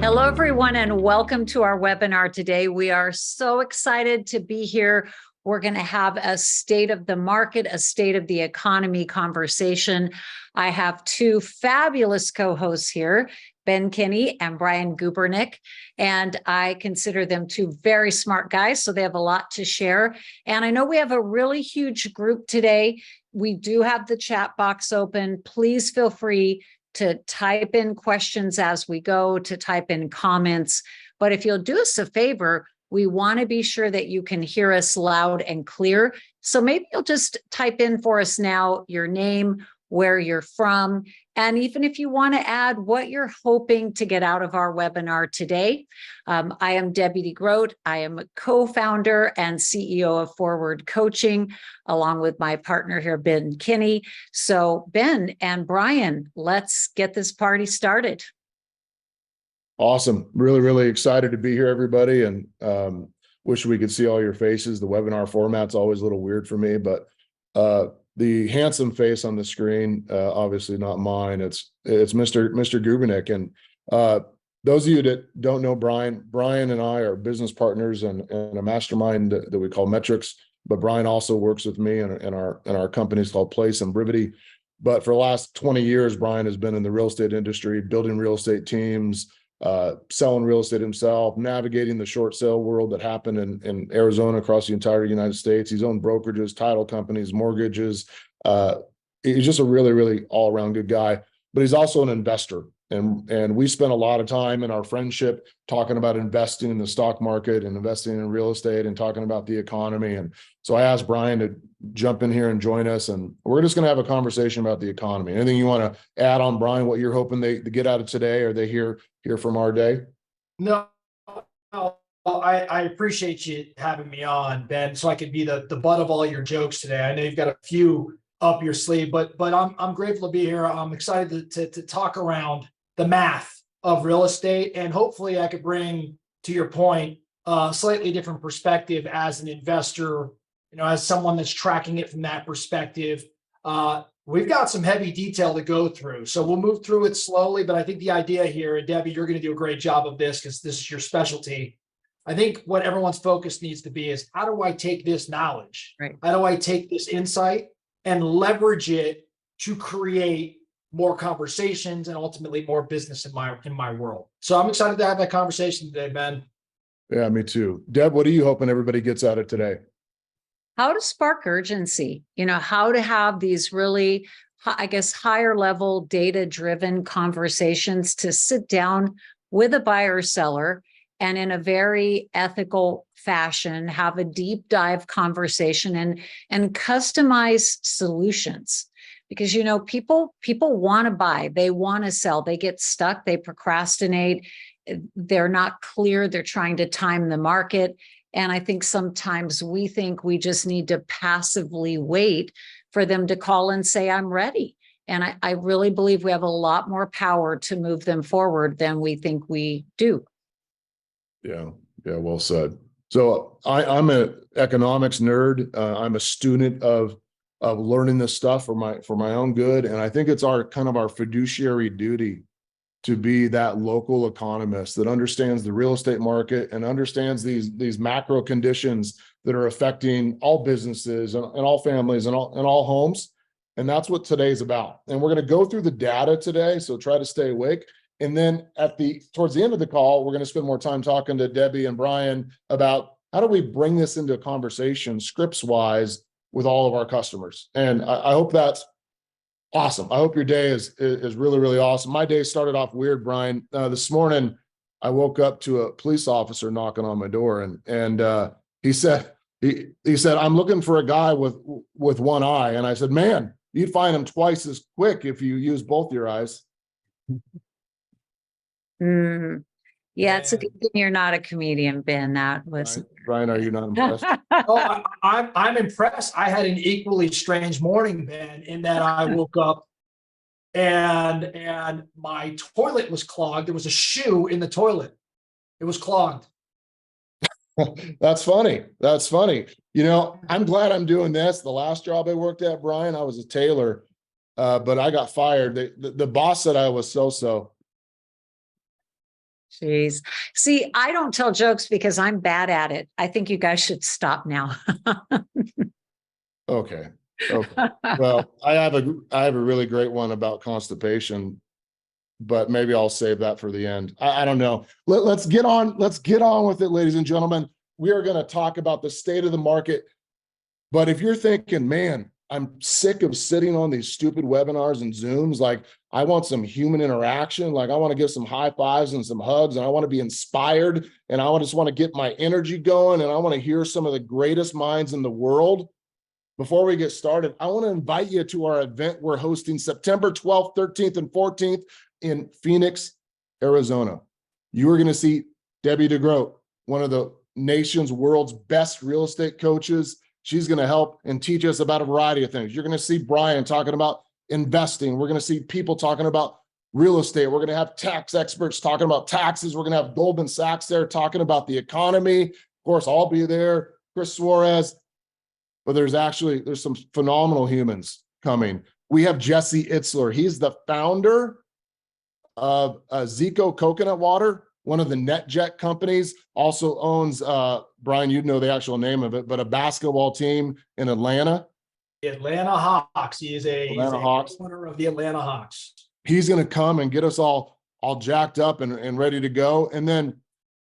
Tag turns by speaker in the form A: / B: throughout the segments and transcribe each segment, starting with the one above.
A: Hello, everyone, and welcome to our webinar today. We are so excited to be here. We're going to have a state of the market, a state of the economy conversation. I have two fabulous co-hosts here, Ben Kinney and Brian Gubernick, and I consider them two very smart guys, so they have a lot to share. And I know we have a really huge group today. We do have the chat box open. Please feel free to type in questions as we go, to type in comments. But if you'll do us a favor, we want to be sure that you can hear us loud and clear. So maybe you'll just type in for us now your name, where you're from, and even if you want to add what you're hoping to get out of our webinar today. I am Deputy Grote. I am a co-founder and CEO of Forward Coaching, along with my partner here, Ben Kinney. So Ben and Brian, let's get this party started.
B: Awesome. Really excited to be here, everybody. And wish we could see all your faces. The webinar format's always a little weird for me, but the handsome face on the screen, obviously not mine. It's Mr. Gubernick. And those of you that don't know Brian and I are business partners and a mastermind that we call Metrics. But Brian also works with me in our companies called Place and Brivity. But for the last 20 years, Brian has been in the real estate industry, building real estate teams, selling real estate himself, navigating the short sale world that happened in Arizona across the entire United States. He's owned brokerages, title companies, mortgages. He's just a really all around good guy, but he's also an investor. And we spent a lot of time in our friendship talking about investing in the stock market and investing in real estate and talking about the economy. And so I asked Brian to jump in here and join us, and we're just going to have a conversation about the economy. Anything you want to add on, Brian, what you're hoping they get out of today, or they hear from our day?
C: No, I appreciate you having me on, Ben, so I could be the butt of all your jokes today. I know you've got a few up your sleeve, but I'm grateful to be here. I'm excited to talk around the math of real estate, and hopefully I could bring, to your point, a slightly different perspective as an investor, as someone that's tracking it from that perspective. We've got some heavy detail to go through, so we'll move through it slowly, but I think the idea here, and Debbie, you're going to do a great job of this because this is your specialty. I think what everyone's focus needs to be is, how do I take this knowledge?
A: Right.
C: How do I take this insight and leverage it to create more conversations and ultimately more business in my world? So I'm excited to have that conversation today, Ben.
B: Yeah, me too. Deb, what are you hoping everybody gets out of today?
A: How to spark urgency, how to have these really, I guess, higher level data-driven conversations, to sit down with a buyer or seller and in a very ethical fashion, have a deep dive conversation and customize solutions. Because, people want to buy, they want to sell, they get stuck, they procrastinate, they're not clear, they're trying to time the market. And I think sometimes we think we just need to passively wait for them to call and say, I'm ready. And I really believe we have a lot more power to move them forward than we think we do.
B: Yeah, well said. So I'm an economics nerd. I'm a student of learning this stuff for my own good. And I think it's our fiduciary duty to be that local economist that understands the real estate market and understands these macro conditions that are affecting all businesses and all families and all homes. And that's what today's about. And we're going to go through the data today, so try to stay awake. And then towards the end of the call, we're going to spend more time talking to Debbie and Brian about how do we bring this into a conversation scripts-wise with all of our customers. And I hope that's awesome. I hope your day is really awesome. My day started off weird, Brian. This morning, I woke up to a police officer knocking on my door, and he said, I'm looking for a guy with one eye. And I said, man, you'd find him twice as quick if you use both your eyes.
A: Yeah, it's a good thing you're not a comedian, Ben. That was
B: Brian, are you not impressed?
C: Oh, I'm impressed. I had an equally strange morning, Ben, in that I woke up and my toilet was clogged. There was a shoe in the toilet. It was clogged.
B: That's funny. I'm glad I'm doing this. The last job I worked at, Brian, I was a tailor, but I got fired. The boss said I was so-so.
A: Jeez. See, I don't tell jokes because I'm bad at it. I think you guys should stop now.
B: Okay. Okay. Well, I have a really great one about constipation, but maybe I'll save that for the end. I don't know. Let's get on with it, ladies and gentlemen. We are going to talk about the state of the market. But if you're thinking, man, I'm sick of sitting on these stupid webinars and Zooms, like I want some human interaction, like I want to give some high fives and some hugs, and I want to be inspired, and I just want to get my energy going, and I want to hear some of the greatest minds in the world. Before we get started, I want to invite you to our event we're hosting September 12th, 13th, and 14th in Phoenix, Arizona. You are going to see Debbie DeGrote, one of the nation's world's best real estate coaches. She's going to help and teach us about a variety of things. You're going to see Brian talking about investing. We're going to see people talking about real estate. We're going to have tax experts talking about taxes. We're going to have Goldman Sachs there talking about the economy. Of course, I'll be there, Chris Suarez. But there's some phenomenal humans coming. We have Jesse Itzler. He's the founder of Zico Coconut Water, one of the NetJet companies. Also owns, Brian, you'd know the actual name of it, but a basketball team in Atlanta.
C: The Atlanta Hawks. He's a owner of the Atlanta Hawks.
B: He's going to come and get us all jacked up and ready to go. And then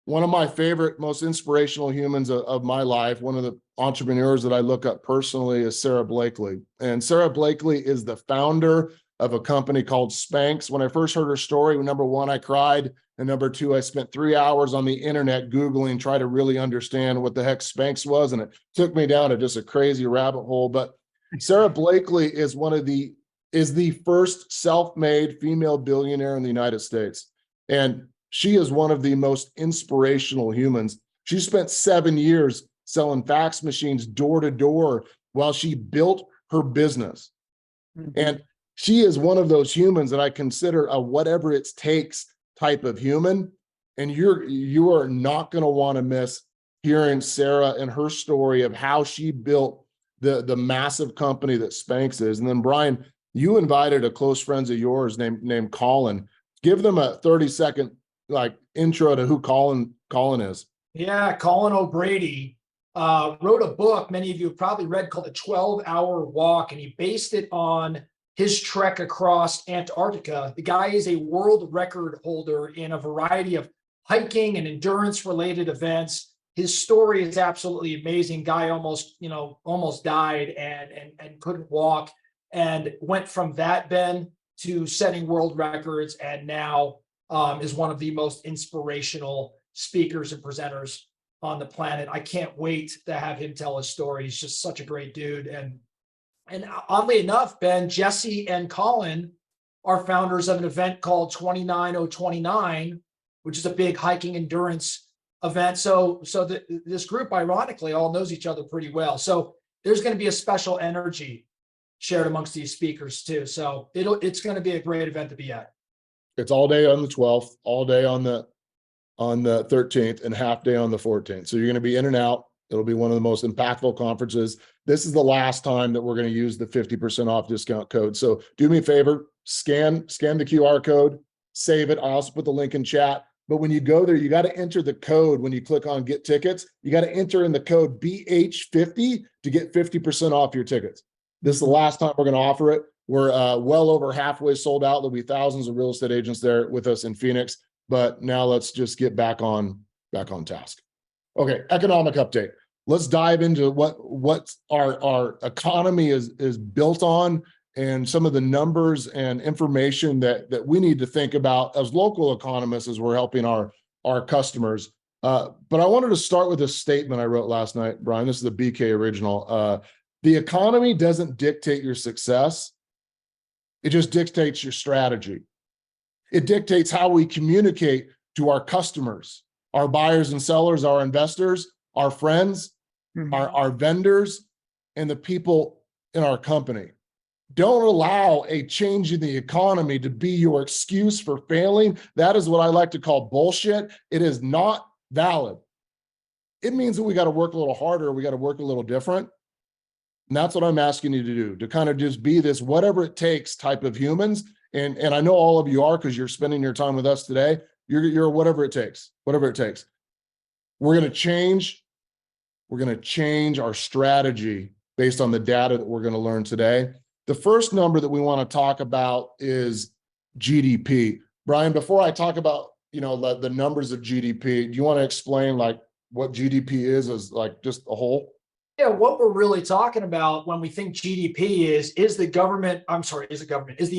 B: one of my favorite, most inspirational humans of my life, one of the entrepreneurs that I look up personally, is Sarah Blakely. And Sarah Blakely is the founder of a company called Spanx. When I first heard her story, number one, I cried. And number two, I spent 3 hours on the internet Googling, trying to really understand what the heck Spanx was. And it took me down to just a crazy rabbit hole. But Sarah Blakely is the first self-made female billionaire in the United States. And she is one of the most inspirational humans. She spent 7 years selling fax machines door to door while she built her business. Mm-hmm. And she is one of those humans that I consider a whatever it takes type of human. And you are not going to want to miss hearing Sarah and her story of how she built the massive company that Spanx is. And then Brian, you invited a close friend of yours named Colin. Give them a 30-second intro to who Colin is.
C: Yeah, Colin O'Brady wrote a book many of you have probably read called The 12-Hour Walk, and he based it on his trek across Antarctica. The guy is a world record holder in a variety of hiking and endurance related events. His story is absolutely amazing. Guy almost died and couldn't walk, and went from that, Ben, to setting world records, and now is one of the most inspirational speakers and presenters on the planet. I can't wait to have him tell his story. He's just such a great dude. And oddly enough, Ben, Jesse and Colin are founders of an event called 29029, which is a big hiking endurance event. So this group, ironically, all knows each other pretty well. So there's going to be a special energy shared amongst these speakers too. So it's going to be a great event to be at.
B: It's all day on the 12th, all day on the 13th, and half day on the 14th. So you're going to be in and out. It'll be one of the most impactful conferences. This is the last time that we're going to use the 50% off discount code. So do me a favor, scan the QR code, save it. I also put the link in chat. But when you go there, you got to enter the code when you click on get tickets. You got to enter in the code BH50 to get 50% off your tickets. This is the last time we're going to offer it. We're well over halfway sold out. There'll be thousands of real estate agents there with us in Phoenix. But now let's just get back on task. Okay, economic update. Let's dive into what our economy is built on, and some of the numbers and information that we need to think about as local economists as we're helping our customers. But I wanted to start with a statement I wrote last night, Brian. This is the BK original. The economy doesn't dictate your success. It just dictates your strategy. It dictates how we communicate to our customers, our buyers and sellers, our investors, our friends, our vendors, and the people in our company. Don't allow a change in the economy to be your excuse for failing. That is what I like to call bullshit. It is not valid. It means that we got to work a little harder. We got to work a little different. And that's what I'm asking you to do, to kind of just be this whatever it takes type of humans. And I know all of you are, because you're spending your time with us today. you're whatever it takes, whatever it takes. We're going to change our strategy based on the data that we're going to learn today. The first number that we want to talk about is GDP. Brian, before I talk about, the numbers of GDP, do you want to explain like what GDP is as like just a whole?
C: Yeah, what we're really talking about when we think GDP is the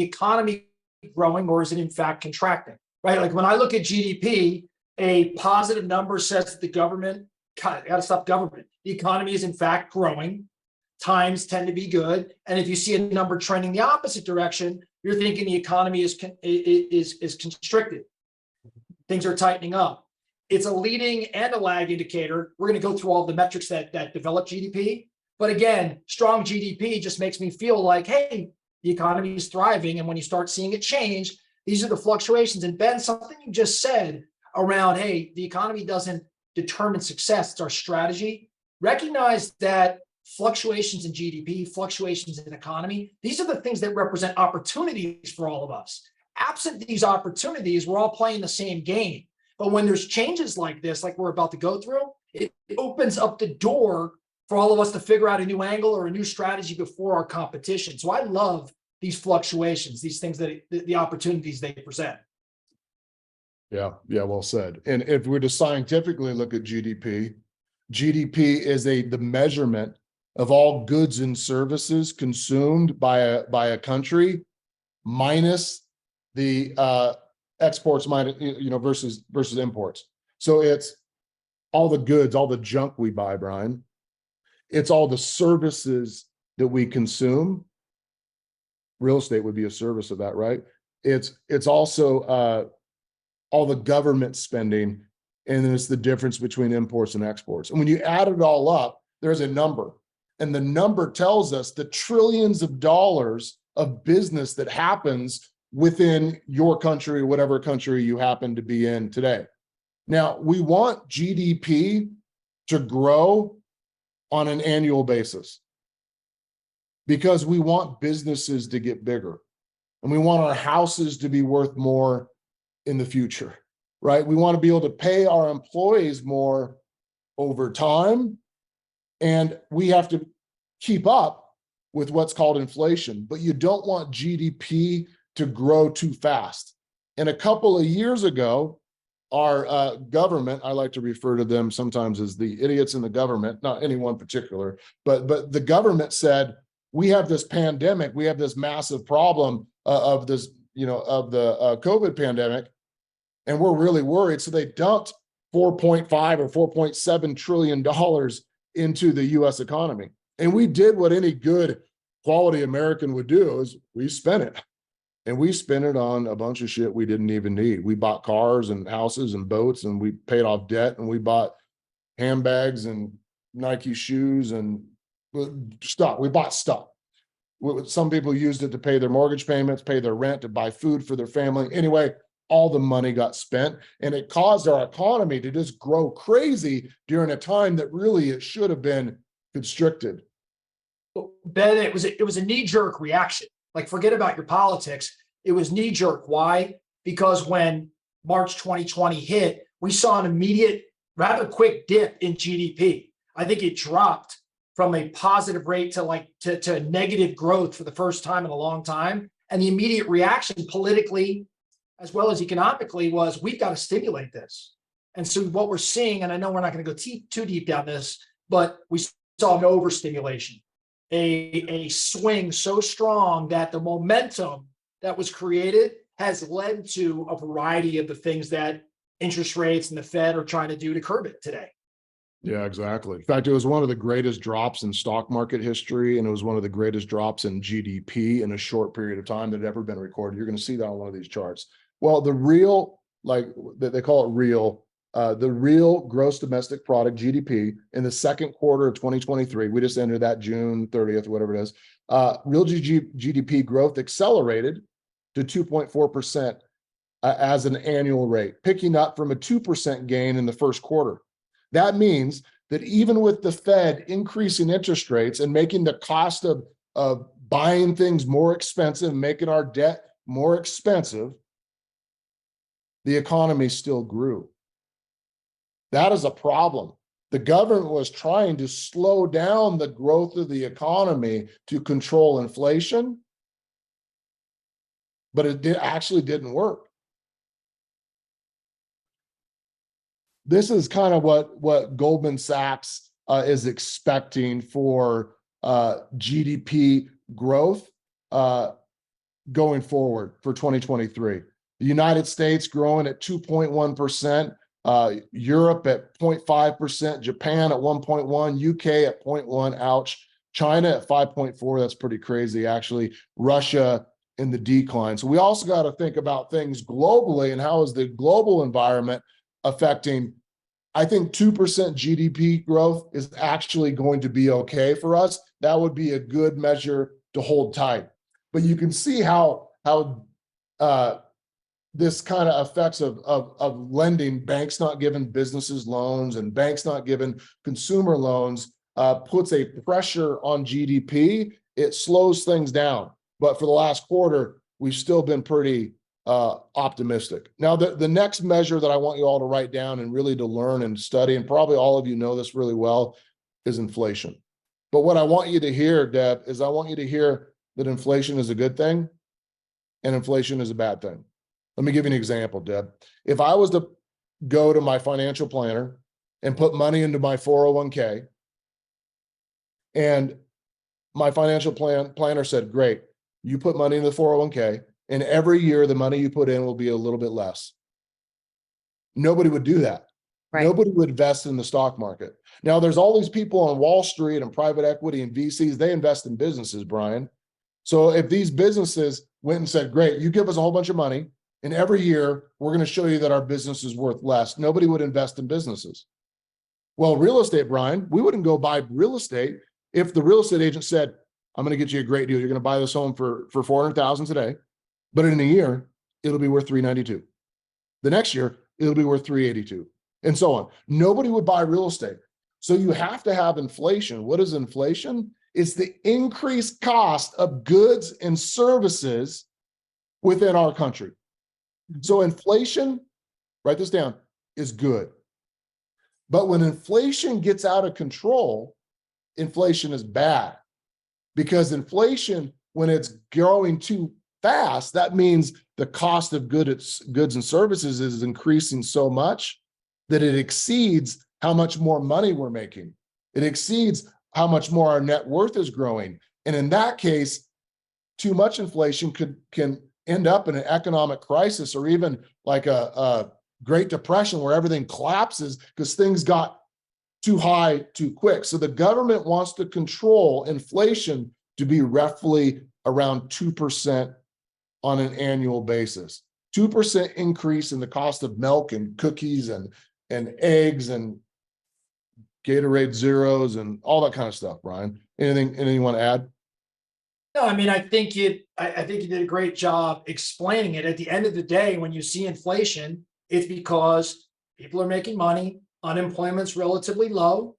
C: economy growing or is it in fact contracting, right? Like when I look at GDP, a positive number says that the government, got to stop government. The economy is in fact growing. Times tend to be good. And if you see a number trending the opposite direction, you're thinking the economy is constricted. Things are tightening up. It's a leading and a lag indicator. We're going to go through all the metrics that develop GDP. But again, strong GDP just makes me feel like, hey, the economy is thriving. And when you start seeing it change, these are the fluctuations. And Ben, something you just said around, hey, the economy doesn't determine success. It's our strategy. Recognize that fluctuations in GDP, fluctuations in economy, these are the things that represent opportunities for all of us. Absent these opportunities, we're all playing the same game. But when there's changes like this, like we're about to go through, it opens up the door for all of us to figure out a new angle or a new strategy before our competition. So I love these fluctuations, these things the opportunities they present.
B: Yeah, well said. And if we're to scientifically look at GDP, GDP is the measurement of all goods and services consumed by a country minus the exports minus versus imports. So it's all the goods, all the junk we buy, Brian. It's all the services that we consume. Real estate would be a service of that, right? It's also all the government spending, and then it's the difference between imports and exports. And when you add it all up, there's a number. And the number tells us the trillions of dollars of business that happens within your country, whatever country you happen to be in today. Now, we want GDP to grow on an annual basis because we want businesses to get bigger and we want our houses to be worth more in the future, right? We want to be able to pay our employees more over time, and we have to keep up with what's called inflation, but you don't want GDP to grow too fast. And a couple of years ago, our government, I like to refer to them sometimes as the idiots in the government, not anyone particular, but the government said, we have this pandemic, we have this massive problem of this, of the COVID pandemic, and we're really worried. So they dumped $4.5 or $4.7 trillion into the US economy. And we did what any good quality American would do, is we spent it. And we spent it on a bunch of shit we didn't even need. We bought cars and houses and boats, and we paid off debt, and we bought handbags and Nike shoes and stuff. We bought stuff. Some people used it to pay their mortgage payments, pay their rent, to buy food for their family. Anyway, all the money got spent, and it caused our economy to just grow crazy during a time that really it should have been constricted.
C: Ben, it was a knee-jerk reaction. Like, forget about your politics. It was knee-jerk. Why? Because when March 2020 hit, we saw an immediate, rather quick dip in GDP. I think it dropped from a positive rate to negative growth for the first time in a long time. And the immediate reaction politically, as well as economically, was we've got to stimulate this. And so what we're seeing, and I know we're not going to go too deep down this, but we saw an overstimulation. A swing so strong that the momentum that was created has led to a variety of the things that interest rates and the Fed are trying to do to curb it today.
B: Yeah, exactly. In fact, it was one of the greatest drops in stock market history, and it was one of the greatest drops in GDP in a short period of time that had ever been recorded. You're going to see that on one of these charts. Well, the real, like they call it real, the real gross domestic product, GDP, in the second quarter of 2023, we just entered that June 30th, whatever it is, real GDP growth accelerated to 2.4% as an annual rate, picking up from a 2% gain in the first quarter. That means that even with the Fed increasing interest rates and making the cost of buying things more expensive, making our debt more expensive, the economy still grew. That is a problem. The government was trying to slow down the growth of the economy to control inflation, but it actually didn't work. This is kind of what Goldman Sachs is expecting for GDP growth going forward for 2023. The United States growing at 2.1%, Europe at 0.5%, Japan at 1.1, UK at 0.1, ouch. China at 5.4, that's pretty crazy actually. Russia in the decline. So we also got to think about things globally and how is the global environment affecting. I think 2% GDP growth is actually going to be okay for us. That would be a good measure to hold tight. But you can see how this kind of effects of lending, banks not giving businesses loans and banks not giving consumer loans puts a pressure on GDP. It slows things down. But for the last quarter, we've still been pretty optimistic. Now, the next measure that I want you all to write down and really to learn and study, and probably all of you know this really well, is inflation. But what I want you to hear, Deb, is I want you to hear that inflation is a good thing and inflation is a bad thing. Let me give you an example, Deb. If I was to go to my financial planner and put money into my 401k, and my financial planner said, great, you put money in the 401k, and every year the money you put in will be a little bit less. Nobody would do that. Right. Nobody would invest in the stock market. Now, there's all these people on Wall Street and private equity and VCs, they invest in businesses, Brian. So if these businesses went and said, great, you give us a whole bunch of money, and every year we're going to show you that our business is worth less, nobody would invest in businesses. Well, real estate, Brian, we wouldn't go buy real estate if the real estate agent said, I'm going to get you a great deal. You're going to buy this home for $400,000 today, but in a year, it'll be worth $392. The next year, it'll be worth $382, and so on. Nobody would buy real estate. So you have to have inflation. What is inflation? It's the increased cost of goods and services within our country. So inflation, write this down, is good. But when inflation gets out of control, inflation is bad. Because inflation, when it's growing too fast, that means the cost of goods and services is increasing so much that it exceeds how much more money we're making. It exceeds how much more our net worth is growing. And in that case, too much inflation can end up in an economic crisis, or even like a Great Depression where everything collapses because things got too high too quick. So the government wants to control inflation to be roughly around 2% on an annual basis. 2% increase in the cost of milk and cookies and eggs and Gatorade Zeros and all that kind of stuff, Brian. Anything you want to add?
C: No, I mean, I think you did a great job explaining it. At the end of the day, when you see inflation, it's because people are making money, unemployment's relatively low,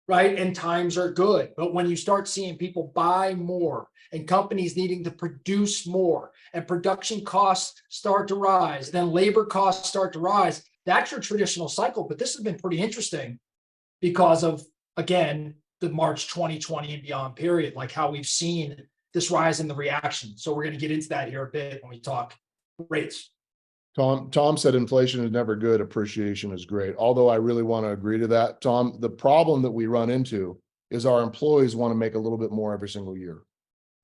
C: right? And times are good. But when you start seeing people buy more and companies needing to produce more and production costs start to rise, then labor costs start to rise, that's your traditional cycle. But this has been pretty interesting because of, again, the March 2020 and beyond period, like how we've seen this rise in the reaction. So we're going to get into that here a bit when we talk rates.
B: Tom said inflation is never good, appreciation is great. Although I really want to agree to that, Tom, the problem that we run into is our employees want to make a little bit more every single year.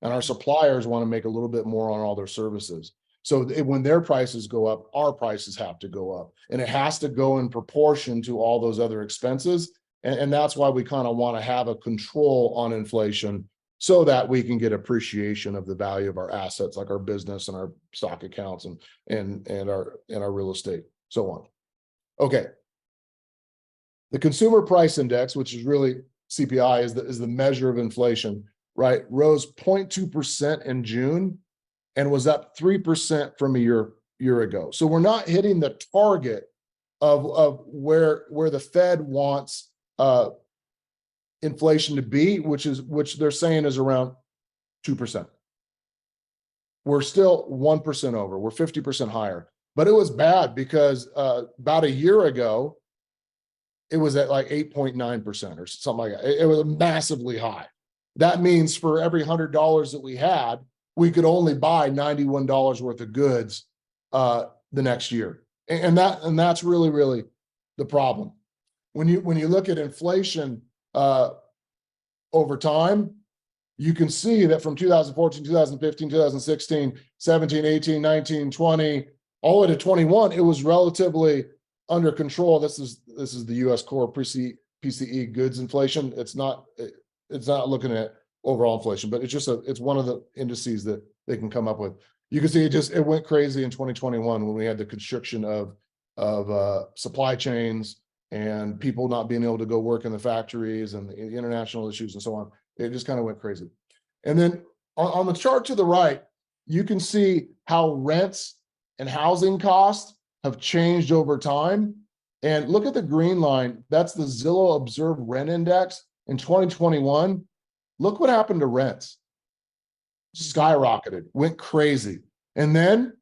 B: And our suppliers want to make a little bit more on all their services. So when their prices go up, our prices have to go up. And it has to go in proportion to all those other expenses. And that's why we kind of want to have a control on inflation so that we can get appreciation of the value of our assets, like our business and our stock accounts and our real estate, so on. Okay. The consumer price index, which is really CPI, is the measure of inflation, right? Rose 0.2% in June and was up 3% from a year ago. So we're not hitting the target of where the Fed wants inflation to be, which they're saying is around 2%. We're still 1% over. We're 50% higher. But it was bad because about a year ago, it was at like 8.9% or something like that. It was massively high. That means for every $100 that we had, we could only buy $91 worth of goods the next year. And that's really, really the problem. When you look at inflation over time, you can see that from 2014, 2015, 2016, 17, 18, 19, 20, all the way to 21, it was relatively under control. This is the US core PCE goods inflation. It's not looking at overall inflation, but it's one of the indices that they can come up with. You can see it went crazy in 2021 when we had the constriction of supply chains and people not being able to go work in the factories and the international issues and so on. It just kind of went crazy. And then on the chart to the right, you can see how rents and housing costs have changed over time. And look at the green line. That's the Zillow Observed Rent Index in 2021. Look what happened to rents. Skyrocketed, went crazy. And then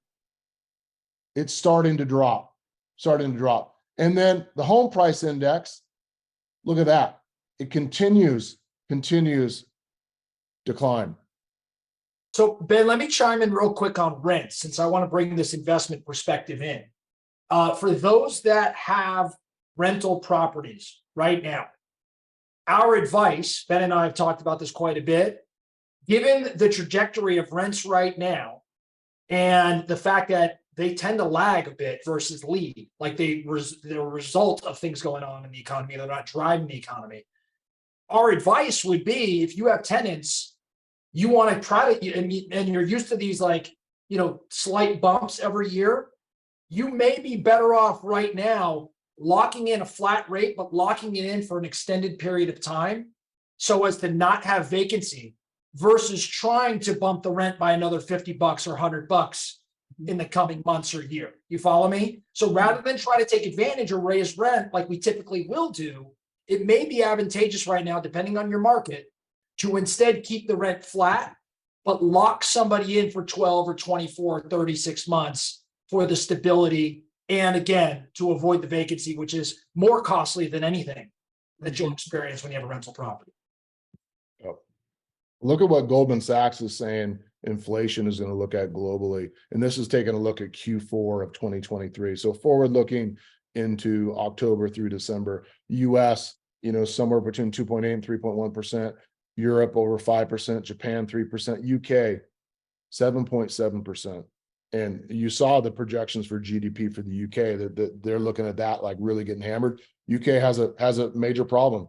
B: it's starting to drop. And then the home price index, look at that. It continues decline.
C: So Ben, let me chime in real quick on rents, since I want to bring this investment perspective in. For those that have rental properties right now, our advice, Ben and I have talked about this quite a bit, given the trajectory of rents right now and the fact that they tend to lag a bit versus lead, like they're a result of things going on in the economy. They're not driving the economy. Our advice would be, if you have tenants, you want to try to, and you're used to these slight bumps every year, you may be better off right now locking in a flat rate, but locking it in for an extended period of time so as to not have vacancy versus trying to bump the rent by another $50 or $100 in the coming months or year. You follow me? So rather than try to take advantage or raise rent like we typically will do, it may be advantageous right now, depending on your market, to instead keep the rent flat, but lock somebody in for 12 or 24 or 36 months for the stability. And again, to avoid the vacancy, which is more costly than anything that you'll experience when you have a rental property.
B: Look at what Goldman Sachs is saying inflation is going to look at globally. And this is taking a look at Q4 of 2023. So forward looking into October through December, US, somewhere between 2.8 and 3.1%, Europe over 5%, Japan 3%, UK 7.7%. And you saw the projections for GDP for the UK that they're looking at that like really getting hammered. UK has a major problem.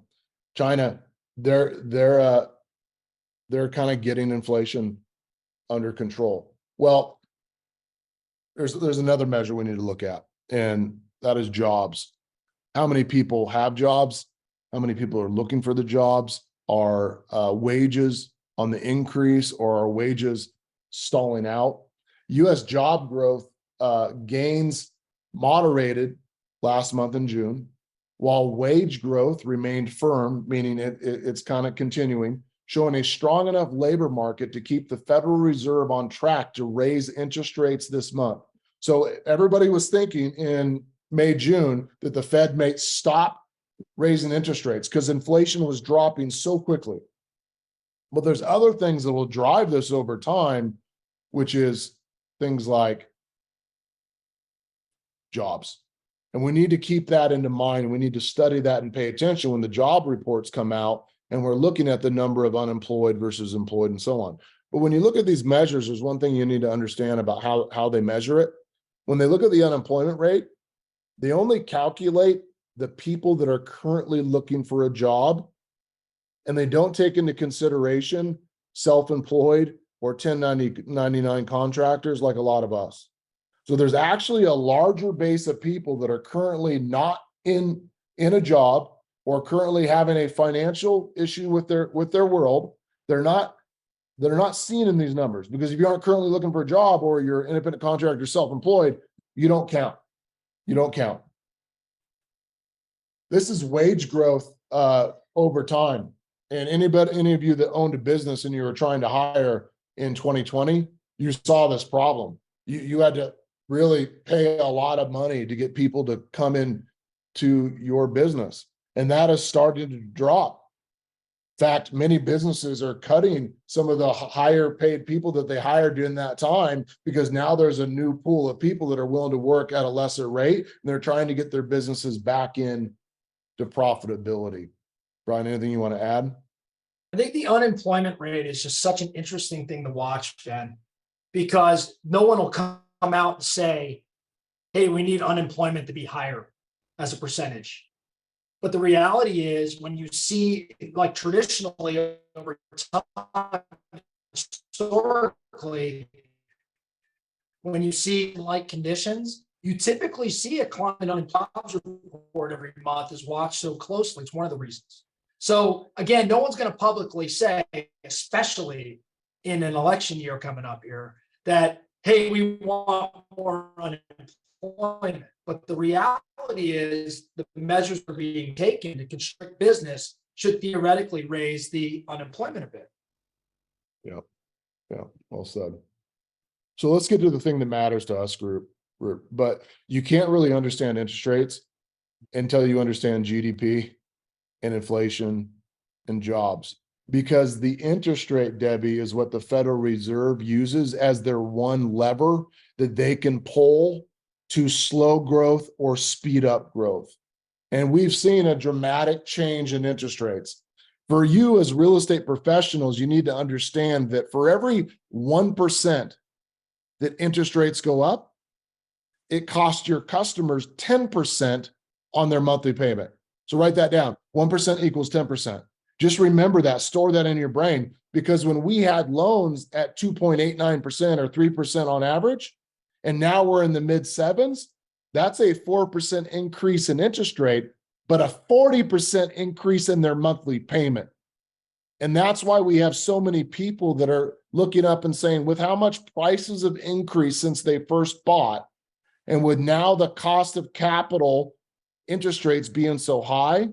B: China, they're kind of getting inflation under control. Well, there's another measure we need to look at, and that is jobs. How many people have jobs? How many people are looking for the jobs? Are wages on the increase, or are wages stalling out? U.S. job growth gains moderated last month in June, while wage growth remained firm, meaning it's kind of continuing, showing a strong enough labor market to keep the Federal Reserve on track to raise interest rates this month. So everybody was thinking in May, June that the Fed may stop raising interest rates because inflation was dropping so quickly. But there's other things that will drive this over time, which is things like jobs. And we need to keep that into mind. We need to study that and pay attention when the job reports come out and we're looking at the number of unemployed versus employed and so on. But when you look at these measures, there's one thing you need to understand about how they measure it. When they look at the unemployment rate, they only calculate the people that are currently looking for a job, and they don't take into consideration self-employed or 1099 contractors like a lot of us. So there's actually a larger base of people that are currently not in a job or currently having a financial issue with their world. They're not seen in these numbers, because if you aren't currently looking for a job or you're an independent contractor, self-employed, you don't count. This is wage growth over time. And any of you that owned a business and you were trying to hire in 2020, you saw this problem. You had to really pay a lot of money to get people to come in to your business. And that has started to drop. In fact, many businesses are cutting some of the higher paid people that they hired during that time, because now there's a new pool of people that are willing to work at a lesser rate, and they're trying to get their businesses back in to profitability. Brian, anything you want to add?
C: I think the unemployment rate is just such an interesting thing to watch, Ben, because no one will come out and say, hey, we need unemployment to be higher as a percentage. But the reality is, when you see, like, traditionally over time, historically, when you see like conditions, you typically see a climb in unemployment report every month is watched so closely. It's one of the reasons. So again, no one's going to publicly say, especially in an election year coming up here, that, hey, we want more unemployment. But the reality is, the measures that are being taken to constrict business should theoretically raise the unemployment a bit.
B: Yeah, well said. So let's get to the thing that matters to us, group. But you can't really understand interest rates until you understand GDP and inflation and jobs, because the interest rate, Debbie, is what the Federal Reserve uses as their one lever that they can pull to slow growth or speed up growth. And we've seen a dramatic change in interest rates. For you as real estate professionals, you need to understand that for every 1% that interest rates go up, it costs your customers 10% on their monthly payment. So write that down. 1% equals 10%. Just remember that, store that in your brain, because when we had loans at 2.89% or 3% on average, and now we're in the mid sevens, that's a 4% increase in interest rate, but a 40% increase in their monthly payment. And that's why we have so many people that are looking up and saying, with how much prices have increased since they first bought, and with now the cost of capital, interest rates being so high,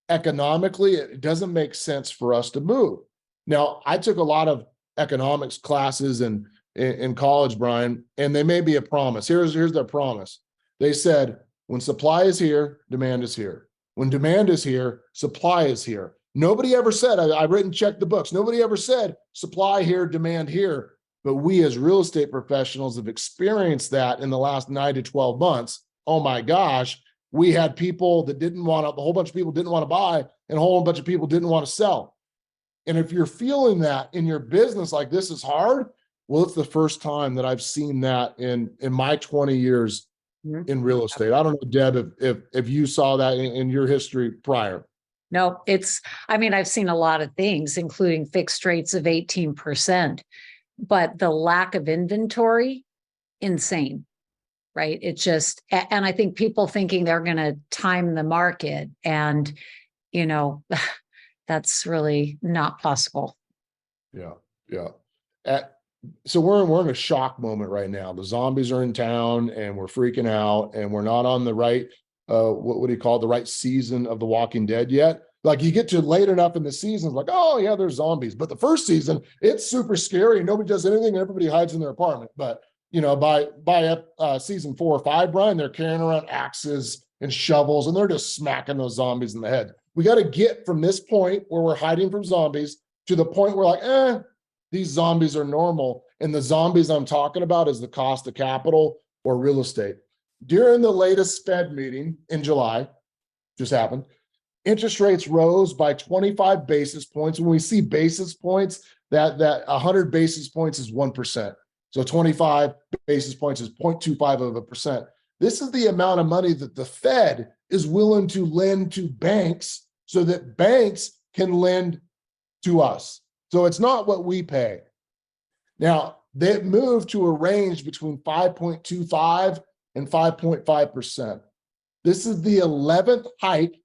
B: economically, it doesn't make sense for us to move. Now, I took a lot of economics classes in college, Brian, and they made me a promise. Here's their promise. They said, when supply is here, demand is here. When demand is here, supply is here. Nobody ever said, I've written, check the books. Nobody ever said supply here, demand here. But we as real estate professionals have experienced that in the last 9 to 12 months. Oh my gosh, we had people that didn't want to, a whole bunch of people didn't want to buy, and a whole bunch of people didn't want to sell. And if you're feeling that in your business, like this is hard, well, it's the first time that I've seen that in my 20 years in real estate. I don't know, Deb, if you saw that in your history prior.
A: No, I've seen a lot of things, including fixed rates of 18%, but the lack of inventory, insane, right? It just, and I think people thinking they're going to time the market, and, that's really not possible.
B: Yeah. So we're in a shock moment right now. The zombies are in town and we're freaking out, and we're not on the right, what do you call it, the right season of The Walking Dead yet. Like, you get to late enough in the season, it's like, oh yeah, there's zombies. But the first season, it's super scary and nobody does anything and everybody hides in their apartment. But by season 4 or 5, Brian, they're carrying around axes and shovels and they're just smacking those zombies in the head. We got to get from this point where we're hiding from zombies to the point where, like, these zombies are normal. And the zombies I'm talking about is the cost of capital or real estate. During the latest Fed meeting in July, just happened, interest rates rose by 25 basis points. When we see basis points, that 100 basis points is 1%. So 25 basis points is 0.25%. This is the amount of money that the Fed is willing to lend to banks so that banks can lend to us. So it's not what we pay. Now, they've moved to a range between 5.25 and 5.5%. This is the 11th hike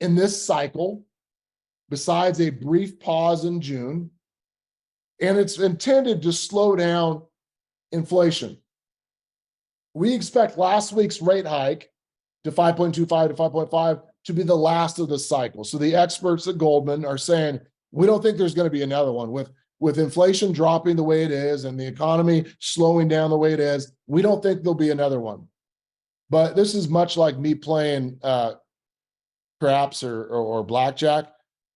B: in this cycle, besides a brief pause in June, and it's intended to slow down inflation. We expect last week's rate hike to 5.25 to 5.5 to be the last of the cycle. So the experts at Goldman are saying, we don't think there's going to be another one. With with inflation dropping the way it is and the economy slowing down the way it is, we don't think there'll be another one. But this is much like me playing craps or blackjack.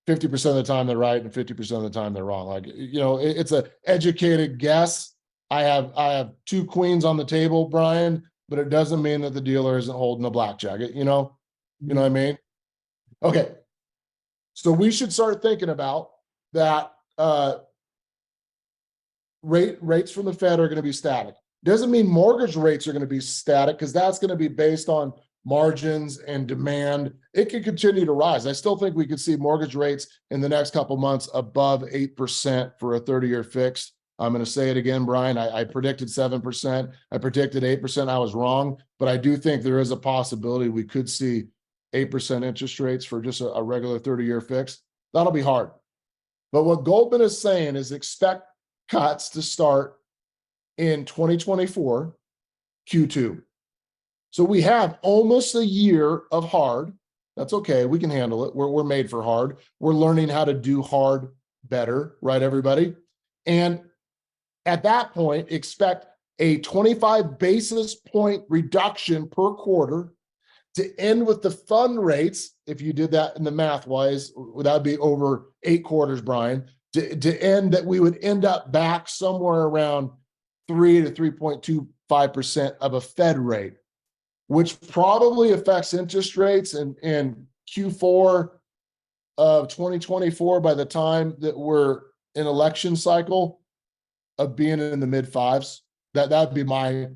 B: 50% of the time they're right and 50% of the time they're wrong. Like, you know, it's an educated guess. I have two queens on the table, Brian, but it doesn't mean that the dealer isn't holding a blackjack. You know what I mean? Okay. So we should start thinking about that. Rates from the Fed are going to be static. Doesn't mean mortgage rates are going to be static, because that's going to be based on margins and demand. It could continue to rise. I still think we could see mortgage rates in the next couple months above 8% for a 30-year fixed. I'm going to say it again, Brian. I predicted 7%. I predicted 8%. I was wrong, but I do think there is a possibility we could see 8% interest rates for just a regular 30-year fixed. That'll be hard. But what Goldman is saying is expect cuts to start in 2024 Q2. So we have almost a year of hard. That's okay. We can handle it. We're made for hard. We're learning how to do hard better, right, everybody? And at that point, expect a 25 basis point reduction per quarter to end with the fund rates. If you did that in the math wise, that would be over 8 quarters, Brian, to end that we would end up back somewhere around 3 to 3.25% of a Fed rate, which probably affects interest rates in Q4 of 2024 by the time that we're in election cycle of being in the mid fives. That'd be my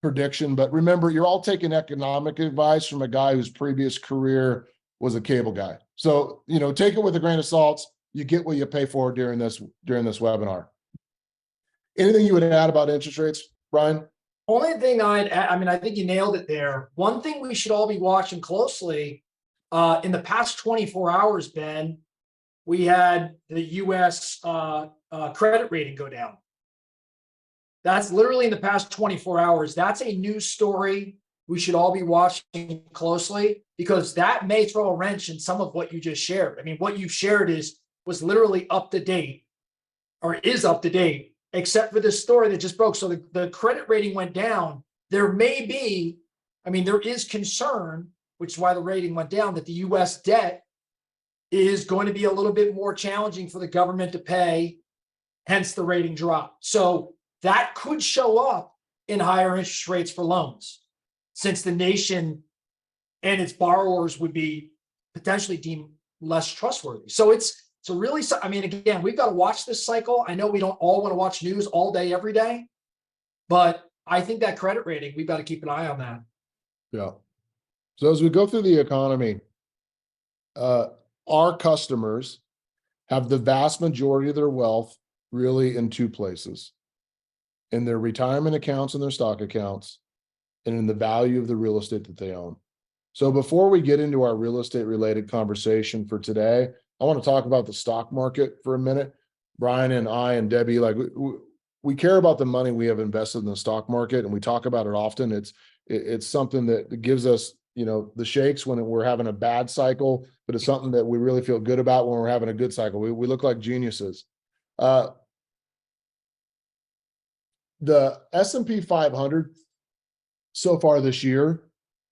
B: prediction. But remember, you're all taking economic advice from a guy whose previous career was a cable guy. So, you know, take it with a grain of salt. You get what you pay for during this webinar. Anything you would add about interest rates, Brian?
C: Only thing I think you nailed it there. One thing we should all be watching closely, in the past 24 hours, Ben, we had the US credit rating go down. That's literally in the past 24 hours. That's a news story we should all be watching closely, because that may throw a wrench in some of what you just shared. I mean, what you shared was literally up to date, or is up to date, except for this story that just broke. So the credit rating went down. There may be, there is concern, which is why the rating went down, that the US debt is going to be a little bit more challenging for the government to pay, hence the rating drop. So that could show up in higher interest rates for loans, since the nation and its borrowers would be potentially deemed less trustworthy. So it's really, again, we've got to watch this cycle. I know we don't all want to watch news all day, every day, but I think that credit rating, we've got to keep an eye on that.
B: Yeah. So as we go through the economy, our customers have the vast majority of their wealth really in two places: in their retirement accounts and their stock accounts, and in the value of the real estate that they own. So before we get into our real estate related conversation for today, I want to talk about the stock market for a minute. Brian and I and Debbie, we care about the money we have invested in the stock market, and we talk about it often. It's something that gives us, the shakes when we're having a bad cycle, but it's something that we really feel good about when we're having a good cycle. We look like geniuses. The S&P 500 so far this year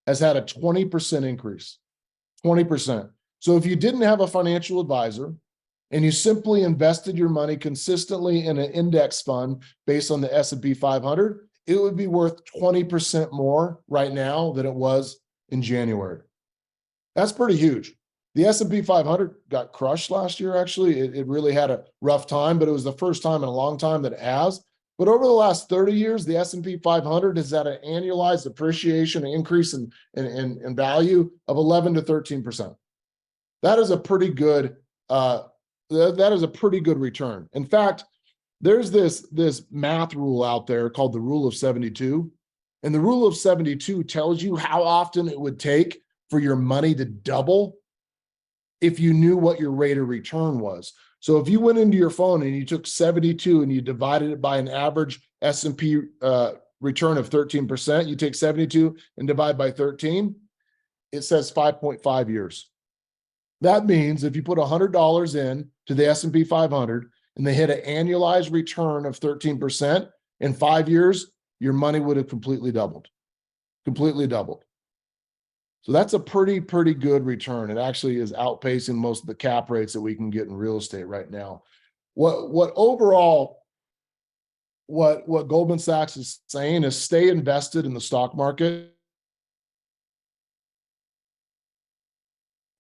B: has had a 20% increase, 20%. So if you didn't have a financial advisor and you simply invested your money consistently in an index fund based on the S&P 500, it would be worth 20% more right now than it was in January. That's pretty huge. The S&P 500 got crushed last year, actually. It really had a rough time, but it was the first time in a long time that it has. But over the last 30 years, the S&P 500 has had an annualized appreciation, an increase in value of 11 to 13%. That is a pretty good return. In fact, there's this math rule out there called the rule of 72. And the rule of 72 tells you how often it would take for your money to double if you knew what your rate of return was. So if you went into your phone and you took 72 and you divided it by an average S&P return of 13%, you take 72 and divide by 13, it says 5.5 years. That means if you put $100 in to the S&P 500 and they hit an annualized return of 13%, in 5 years, your money would have completely doubled. Completely doubled. So that's a pretty good return. It actually is outpacing most of the cap rates that we can get in real estate right now. What Goldman Sachs is saying is stay invested in the stock market.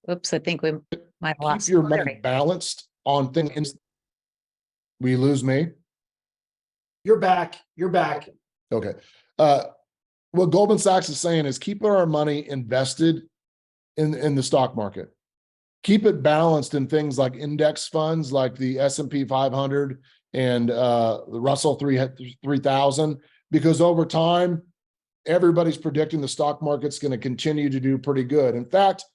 A: Oops, I think we might have lost.
B: Keep your money balanced on things. Will you lose me?
C: You're back. You're back.
B: Okay. What Goldman Sachs is saying is keep our money invested in the stock market. Keep it balanced in things like index funds, like the S&P 500 and the Russell 3000, because over time, everybody's predicting the stock market's going to continue to do pretty good. In fact,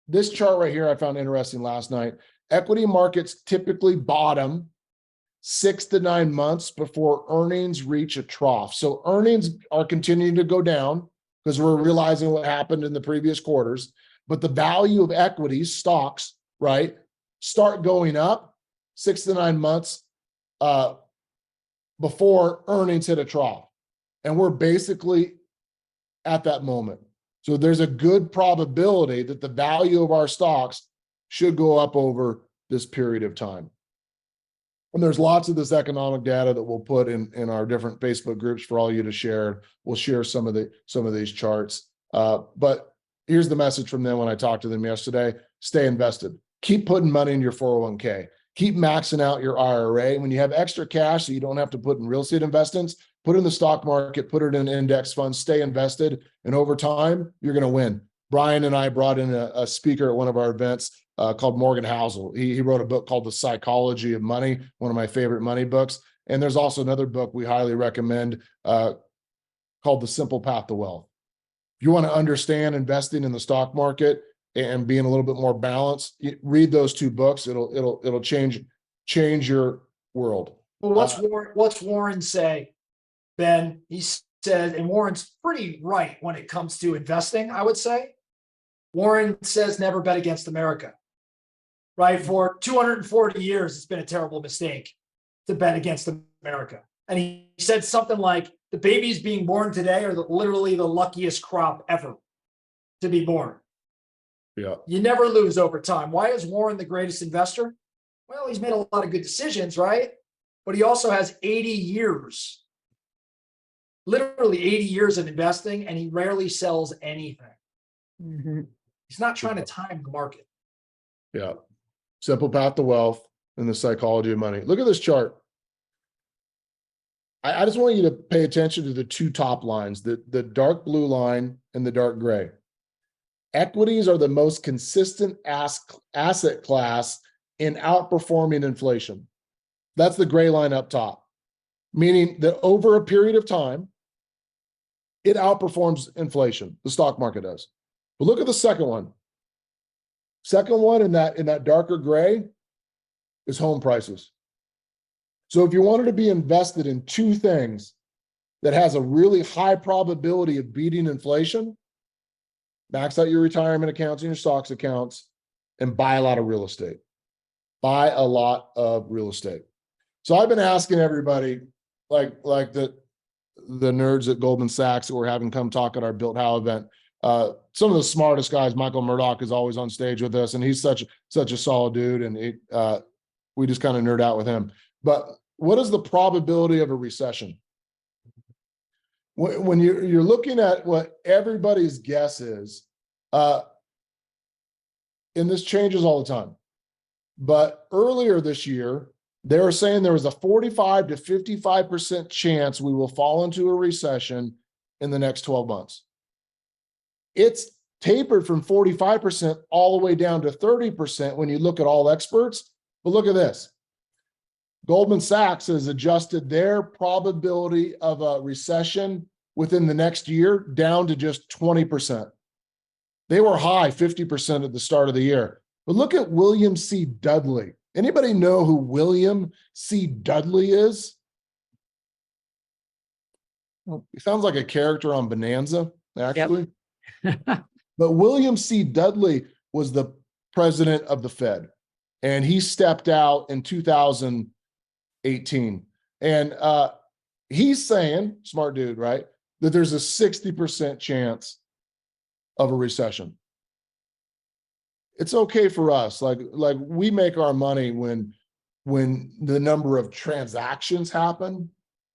B: this chart right here I found interesting last night. Equity markets typically bottom 6 to 9 months before earnings reach a trough. So earnings are continuing to go down because we're realizing what happened in the previous quarters, but the value of equities, stocks, right, start going up 6 to 9 months before earnings hit a trough. And we're basically at that moment. So there's a good probability that the value of our stocks should go up over this period of time. And there's lots of this economic data that we'll put in our different Facebook groups for all you to share. We'll share some of these charts. But here's the message from them when I talked to them yesterday. Stay invested. Keep putting money in your 401k. Keep maxing out your IRA. When you have extra cash that you don't have to put in real estate investments, put it in the stock market, put it in index funds, stay invested. And over time, you're going to win. Brian and I brought in a speaker at one of our events called Morgan Housel. He wrote a book called The Psychology of Money, one of my favorite money books. And there's also another book we highly recommend called The Simple Path to Wealth. If you want to understand investing in the stock market and being a little bit more balanced, read those two books. It'll change your world.
C: Well, what's Warren say, Ben? He said, and Warren's pretty right when it comes to investing, I would say. Warren says never bet against America. Right? For 240 years, it's been a terrible mistake to bet against America. And he said something like, the babies being born today are literally the luckiest crop ever to be born.
B: Yeah.
C: You never lose over time. Why is Warren the greatest investor? Well, he's made a lot of good decisions, right? But he also has 80 years, literally 80 years of investing, and he rarely sells anything.
A: Mm-hmm.
C: He's not trying to time the market.
B: Yeah. Simple Path to Wealth and The Psychology of Money. Look at this chart. I just want you to pay attention to the two top lines, the dark blue line and the dark gray. Equities are the most consistent asset class in outperforming inflation. That's the gray line up top, meaning that over a period of time, it outperforms inflation. The stock market does. But look at the second one. Second one in that darker gray is home prices. So if you wanted to be invested in two things that has a really high probability of beating inflation, max out your retirement accounts and your stocks accounts and buy a lot of real estate. Buy a lot of real estate. So I've been asking everybody, like the nerds at Goldman Sachs that we're having come talk at our Built How event. Some of the smartest guys, Michael Murdoch is always on stage with us, and he's such a solid dude, and we just kind of nerd out with him. But what is the probability of a recession? When you're looking at what everybody's guess is, and this changes all the time, but earlier this year, they were saying there was a 45 to 55% chance we will fall into a recession in the next 12 months. It's tapered from 45% all the way down to 30% when you look at all experts. But look at this. Goldman Sachs has adjusted their probability of a recession within the next year down to just 20%. They were high 50% at the start of the year. But look at William C. Dudley. Anybody know who William C. Dudley is? He sounds like a character on Bonanza, actually.
A: Yep.
B: But William C. Dudley was the president of the Fed. And he stepped out in 2018. And he's saying, smart dude, right, that there's a 60% chance of a recession. It's okay for us. Like we make our money when the number of transactions happen.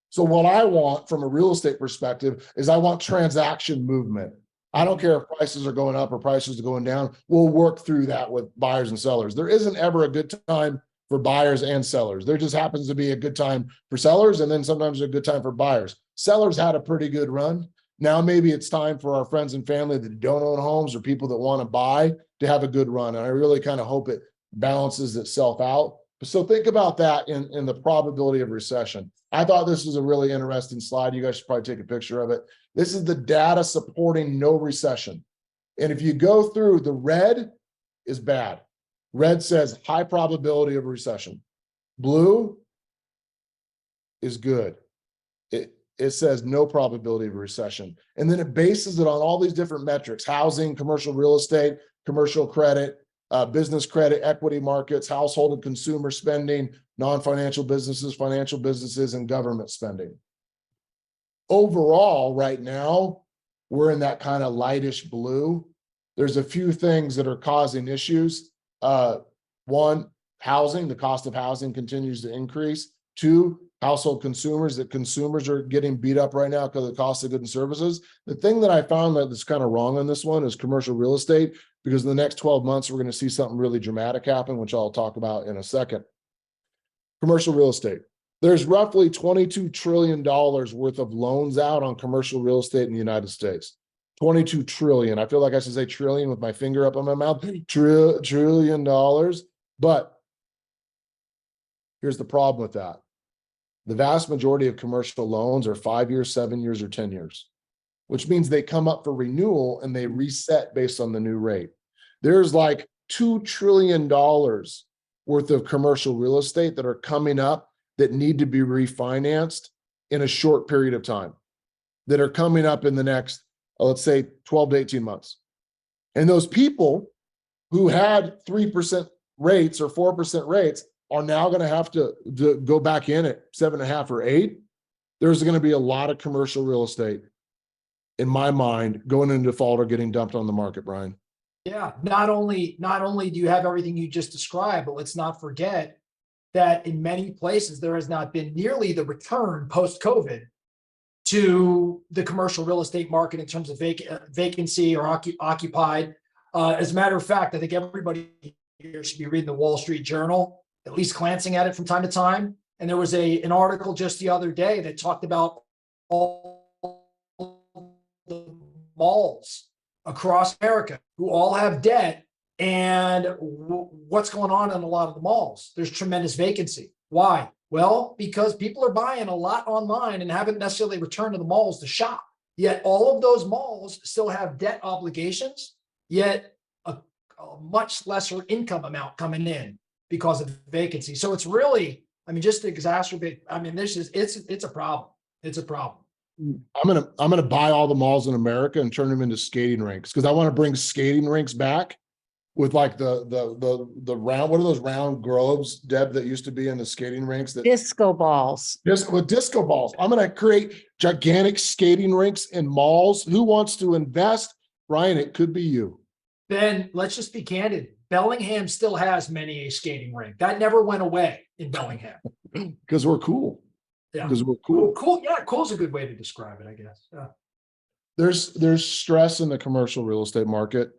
B: So what I want from a real estate perspective is I want transaction movement. I don't care if prices are going up or prices are going down. We'll work through that with buyers and sellers. There isn't ever a good time for buyers and sellers. There just happens to be a good time for sellers, and then sometimes a good time for buyers. Sellers had a pretty good run. Now maybe it's time for our friends and family that don't own homes or people that want to buy to have a good run. And I really kind of hope it balances itself out. So think about that in the probability of recession. I thought this was a really interesting slide. You guys should probably take a picture of it. This is the data supporting no recession. And if you go through, the red is bad. Red says high probability of recession. Blue is good. It says no probability of recession. And then it bases it on all these different metrics: housing, commercial real estate, commercial credit, business credit, equity markets, household and consumer spending, non-financial businesses, financial businesses, and government spending. Overall, right now, we're in that kind of lightish blue. There's a few things that are causing issues. One, housing, the cost of housing continues to increase. Two, household consumers, that consumers are getting beat up right now because of the cost of goods and services. The thing that I found that's kind of wrong on this one is commercial real estate, because in the next 12 months, we're going to see something really dramatic happen, which I'll talk about in a second. Commercial real estate. There's roughly $22 trillion worth of loans out on commercial real estate in the United States. 22 trillion. I feel like I should say trillion with my finger up on my mouth. Trillion dollars. But here's the problem with that. The vast majority of commercial loans are 5 years, 7 years, or 10 years, which means they come up for renewal and they reset based on the new rate. There's like $2 trillion worth of commercial real estate that are coming up that need to be refinanced in a short period of time, that are coming up in the next, let's say, 12 to 18 months. And those people who had 3% rates or 4% rates are now going to have to go back in at 7.5 or 8. There's going to be a lot of commercial real estate, in my mind, going into default or getting dumped on the market, Brian.
C: Yeah, not only do you have everything you just described, but let's not forget that in many places there has not been nearly the return post-COVID to the commercial real estate market in terms of vacancy or occupied. As a matter of fact, I think everybody here should be reading the Wall Street Journal, at least glancing at it from time to time. And there was an article just the other day that talked about all the malls across America who all have debt, and what's going on in a lot of the malls. There's tremendous vacancy. Why? Well, because people are buying a lot online and haven't necessarily returned to the malls to shop. Yet all of those malls still have debt obligations, yet a much lesser income amount coming in because of vacancy. So it's really, I mean, just to exacerbate, I mean, it's a problem. It's a problem.
B: I'm gonna buy all the malls in America and turn them into skating rinks, because I want to bring skating rinks back with like the round, what are those round globes, Deb, that used to be in the skating rinks? That
A: Disco balls.
B: with disco balls. I'm gonna create gigantic skating rinks in malls. Who wants to invest? Ryan, it could be you.
C: Ben, let's just be candid. Bellingham still has many a skating rink. That never went away in Bellingham.
B: Because we're cool.
C: Yeah.
B: Because we're cool.
C: Cool. Yeah, cool is a good way to describe it, I guess. Yeah.
B: There's stress in the commercial real estate market.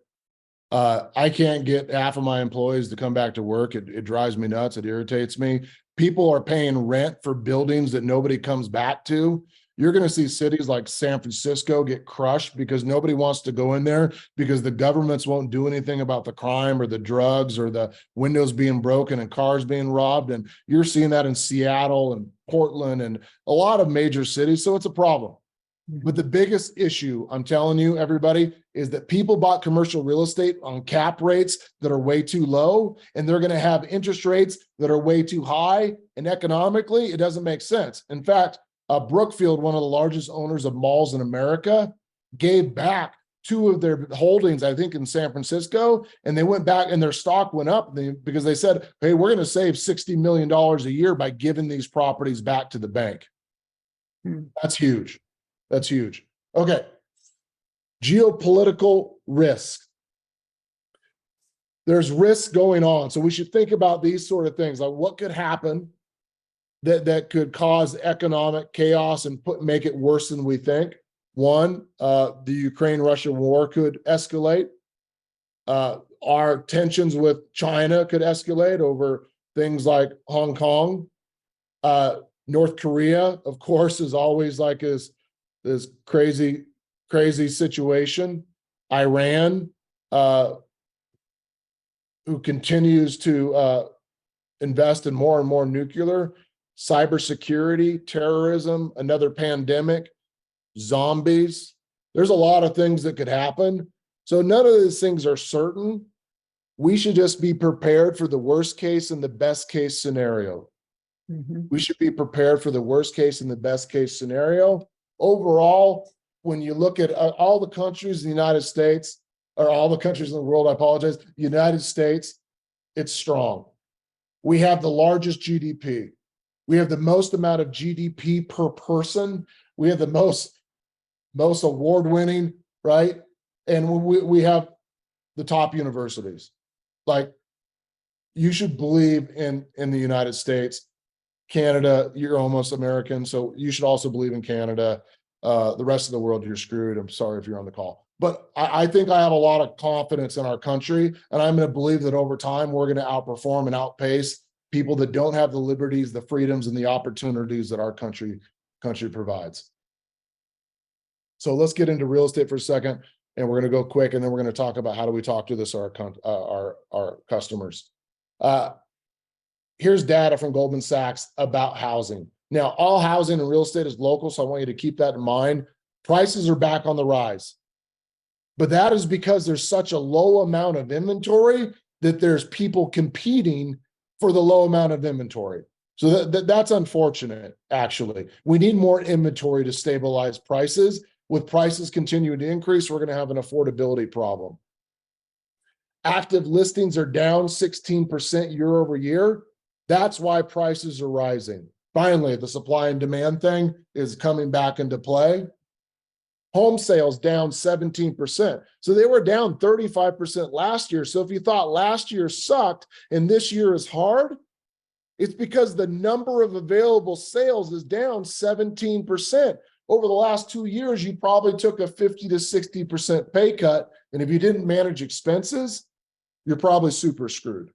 B: I can't get half of my employees to come back to work. It drives me nuts. It irritates me. People are paying rent for buildings that nobody comes back to. You're going to see cities like San Francisco get crushed because nobody wants to go in there, because the governments won't do anything about the crime or the drugs or the windows being broken and cars being robbed. And you're seeing that in Seattle and Portland and a lot of major cities. So it's a problem. But the biggest issue, I'm telling you, everybody, is that people bought commercial real estate on cap rates that are way too low, and they're going to have interest rates that are way too high. And economically, it doesn't make sense. In fact, Brookfield, one of the largest owners of malls in America, gave back two of their holdings, I think in San Francisco, and they went back and their stock went up because they said, hey, we're going to save $60 million a year by giving these properties back to the bank. That's huge. That's huge. Okay. Geopolitical risk. There's risk going on. So we should think about these sort of things, like what could happen that could cause economic chaos and make it worse than we think. One, the Ukraine-Russia war could escalate. Our tensions with China could escalate over things like Hong Kong. North Korea, of course, is always like this crazy situation. Iran, who continues to invest in more and more nuclear, cybersecurity, terrorism, another pandemic, zombies. There's a lot of things that could happen. So none of these things are certain. We should just be prepared for the worst case and the best case scenario. We should be prepared for the worst case and the best case scenario. Overall, when you look at all the countries in the United States, or all the countries in the world, I apologize, United States, it's strong. We have the largest GDP. We have the most amount of GDP per person. We have the most award-winning, right? And we have the top universities. Like, you should believe in the United States. Canada, you're almost American, so you should also believe in Canada. The rest of the world, you're screwed. I'm sorry if you're on the call. But I think I have a lot of confidence in our country, and I'm going to believe that over time, we're going to outperform and outpace people that don't have the liberties, the freedoms, and the opportunities that our country provides. So let's get into real estate for a second, and we're going to go quick, and then we're going to talk about how do we talk to this our customers. Here's data from Goldman Sachs about housing. Now, all housing and real estate is local, so I want you to keep that in mind. Prices are back on the rise. But that is because there's such a low amount of inventory that there's people competing for the low amount of inventory. So that's unfortunate, actually. We need more inventory to stabilize prices. With prices continuing to increase, we're going to have an affordability problem. Active listings are down 16% year over year. That's why prices are rising. Finally, the supply and demand thing is coming back into play. Home sales down 17%. So they were down 35% last year. So if you thought last year sucked and this year is hard, it's because the number of available sales is down 17%. Over the last 2 years, you probably took a 50 to 60% pay cut. And if you didn't manage expenses, you're probably super screwed.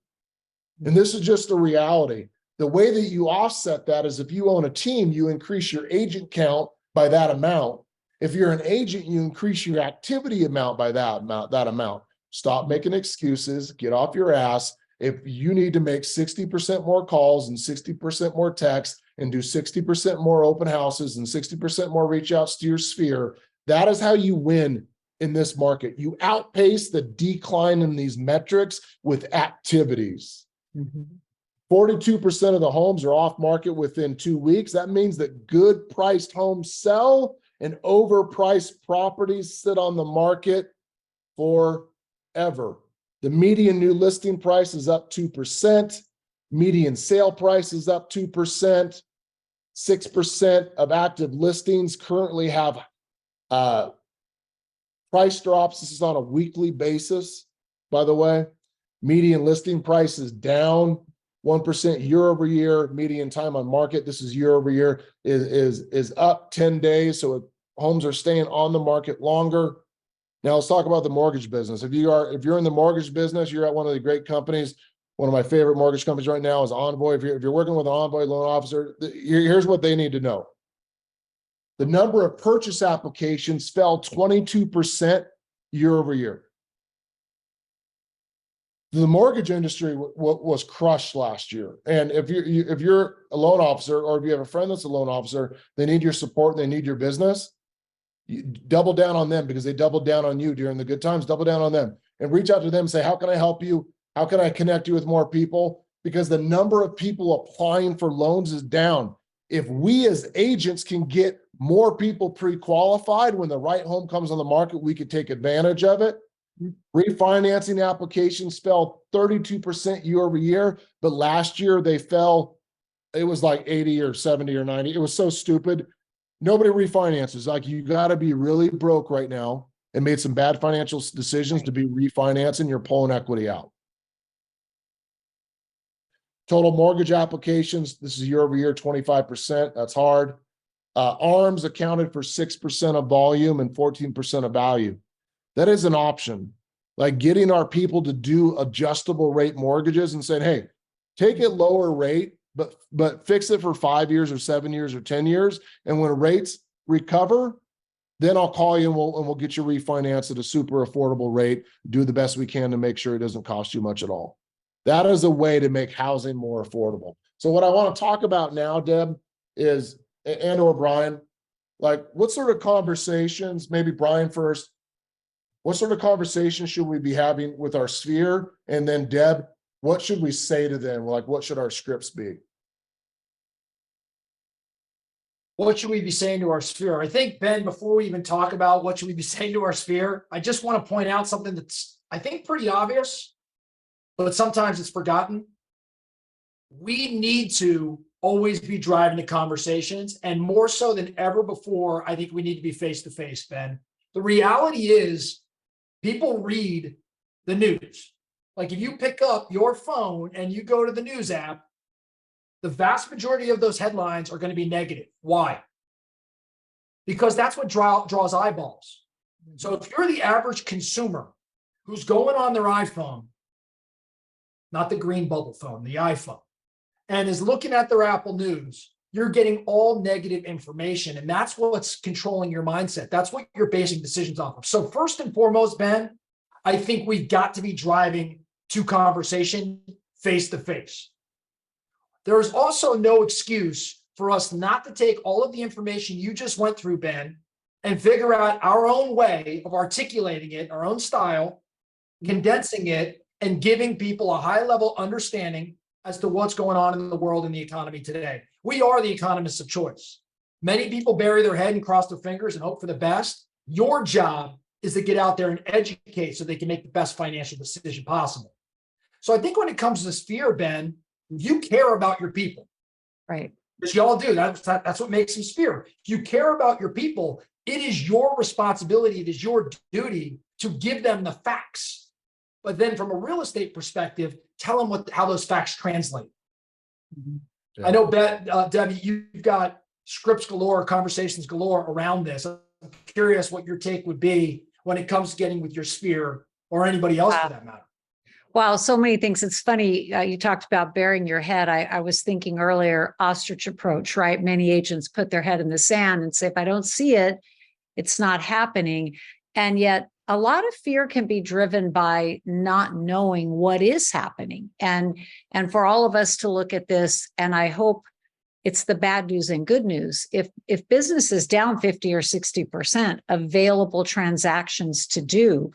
B: And this is just a reality. The way that you offset that is if you own a team, you increase your agent count by that amount. If you're an agent, you increase your activity amount by that amount. Stop making excuses, get off your ass. If you need to make 60% more calls and 60% more texts and do 60% more open houses and 60% more reach outs to your sphere, that is how you win in this market. You outpace the decline in these metrics with activities. 42% of the homes are off market within 2 weeks. That means that good priced homes sell and overpriced properties sit on the market forever. The median new listing price is up 2%. Median sale price is up 2%. 6% of active listings currently have price drops. This is on a weekly basis, by the way. Median listing price is down 1% year over year. Median time on market, this is year over year, is up 10 days. So homes are staying on the market longer. Now let's talk about the mortgage business. If you're in the mortgage business, you're at one of the great companies. One of my favorite mortgage companies right now is Envoy. If you're working with an Envoy loan officer, here's what they need to know. The number of purchase applications fell 22% year over year. The mortgage industry was crushed last year. And if you're a loan officer, or if you have a friend that's a loan officer, they need your support, they need your business. You double down on them because they doubled down on you during the good times. Double down on them and reach out to them and say, how can I help you? How can I connect you with more people? Because the number of people applying for loans is down. If we as agents can get more people pre-qualified. When the right home comes on the market, we could take advantage of it. Refinancing applications fell 32% year over year, but last year they fell, it was like 80 or 70 or 90. It was so stupid. Nobody refinances. Like, you got to be really broke right now and made some bad financial decisions to be refinancing. You're pulling equity out. Total mortgage applications, this is year over year, 25%. That's hard. ARMs accounted for 6% of volume and 14% of value. That is an option. Like, getting our people to do adjustable rate mortgages and saying, hey, take it lower rate, but fix it for 5 years or 7 years or 10 years. And when rates recover, then I'll call you and we'll get you refinanced at a super affordable rate, do the best we can to make sure it doesn't cost you much at all. That is a way to make housing more affordable. So what I want to talk about now, Deb, is, and or Brian, like, what sort of conversations, maybe Brian first, what sort of conversations should we be having with our sphere? And then Deb, what should we say to them? Like, what should our scripts be?
C: What should we be saying to our sphere? I think, Ben, before we even talk about what should we be saying to our sphere, I just want to point out something that's, I think, pretty obvious, but sometimes it's forgotten. We need to always be driving the conversations, and more so than ever before, I think we need to be face-to-face, Ben. The reality is, people read the news. Like, if you pick up your phone and you go to the news app, the vast majority of those headlines are going to be negative. Why? Because that's what draws eyeballs. So if you're the average consumer who's going on their iPhone, not the green bubble phone, the iPhone, and is looking at their Apple News, you're getting all negative information. And that's what's controlling your mindset. That's what you're basing decisions off of. So first and foremost, Ben, I think we've got to be driving to conversation face to face. There is also no excuse for us not to take all of the information you just went through, Ben, and figure out our own way of articulating it, our own style, condensing it, and giving people a high-level understanding as to what's going on in the world and the economy today. We are the economists of choice. Many people bury their head and cross their fingers and hope for the best. Your job is to get out there and educate so they can make the best financial decision possible. So I think when it comes to this fear, Ben, you care about your people.
A: Right.
C: Because y'all do. That's what makes them sphere. If you care about your people, it is your responsibility, it is your duty to give them the facts. But then from a real estate perspective, tell them how those facts translate.
A: Mm-hmm.
B: Yeah.
C: I know, Debbie, you've got scripts galore, conversations galore around this. I'm curious what your take would be when it comes to getting with your sphere or anybody else for that matter.
A: Wow, so many things. It's funny, you talked about burying your head. I was thinking earlier, ostrich approach, right? Many agents put their head in the sand and say, if I don't see it, it's not happening. And yet a lot of fear can be driven by not knowing what is happening. And for all of us to look at this, and I hope it's the bad news and good news. If business is down 50 or 60%, available transactions to do,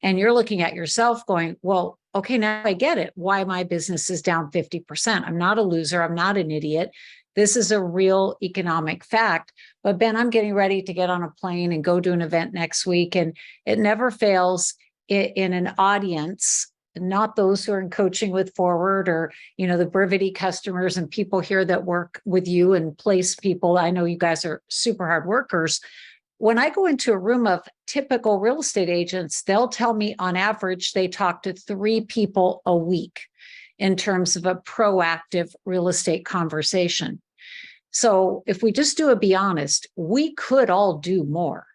A: and you're looking at yourself going, well, okay, now I get it. Why my business is down 50%. I'm not a loser. I'm not an idiot. This is a real economic fact. But Ben, I'm getting ready to get on a plane and go to an event next week. And it never fails in an audience, not those who are in coaching with Forward or, the Brivity customers and people here that work with you and place people. I know you guys are super hard workers. When I go into a room of typical real estate agents, they'll tell me on average, they talk to 3 people a week in terms of a proactive real estate conversation. So if we just do a be honest, we could all do more